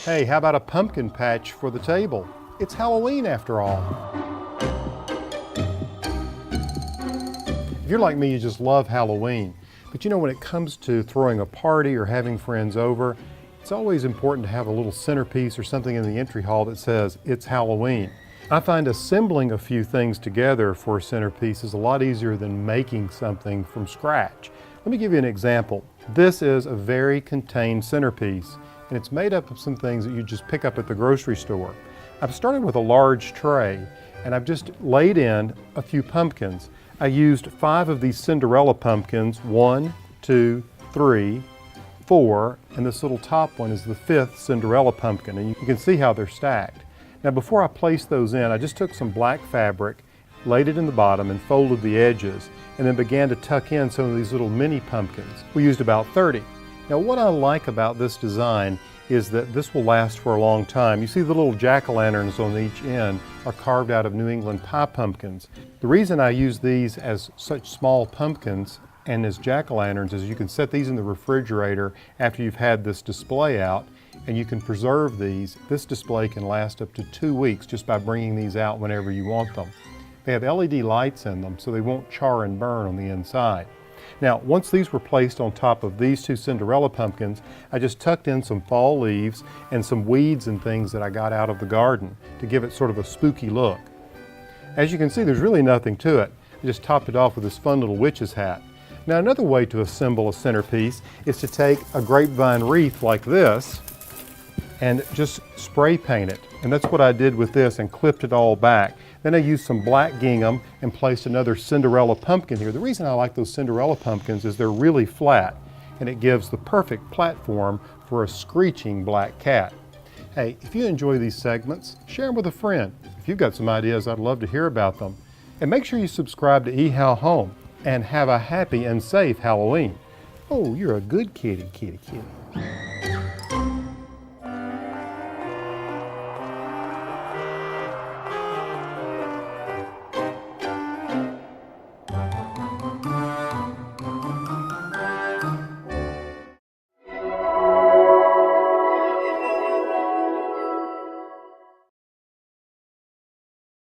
Hey, how about a pumpkin patch for the table? It's Halloween after all. If you're like me, you just love Halloween. But you know, when it comes to throwing a party or having friends over, it's always important to have a little centerpiece or something in the entry hall that says, it's Halloween. I find assembling a few things together for a centerpiece is a lot easier than making something from scratch. Let me give you an example. This is a very contained centerpiece, and it's made up of some things that you just pick up at the grocery store. I've started with a large tray, and I've just laid in a few pumpkins. I used 5 of these Cinderella pumpkins, 1, 2, 3, 4, and this little top one is the 5th Cinderella pumpkin, and you can see how they're stacked. Now before I placed those in, I just took some black fabric, laid it in the bottom and folded the edges, and then began to tuck in some of these little mini pumpkins. We used about 30. Now what I like about this design is that this will last for a long time. You see the little jack-o'-lanterns on each end are carved out of New England pie pumpkins. The reason I use these as such small pumpkins and as jack-o'-lanterns is you can set these in the refrigerator after you've had this display out, and you can preserve these. This display can last up to 2 weeks just by bringing these out whenever you want them. They have LED lights in them so they won't char and burn on the inside. Now, once these were placed on top of these 2 Cinderella pumpkins, I just tucked in some fall leaves and some weeds and things that I got out of the garden to give it sort of a spooky look. As you can see, there's really nothing to it. I just topped it off with this fun little witch's hat. Now, another way to assemble a centerpiece is to take a grapevine wreath like this and just spray paint it. And that's what I did with this and clipped it all back. Then I used some black gingham and placed another Cinderella pumpkin here. The reason I like those Cinderella pumpkins is they're really flat and it gives the perfect platform for a screeching black cat. Hey, if you enjoy these segments, share them with a friend. If you've got some ideas, I'd love to hear about them. And make sure you subscribe to eHow Home and have a happy and safe Halloween. Oh, you're a good kitty, kitty, kitty.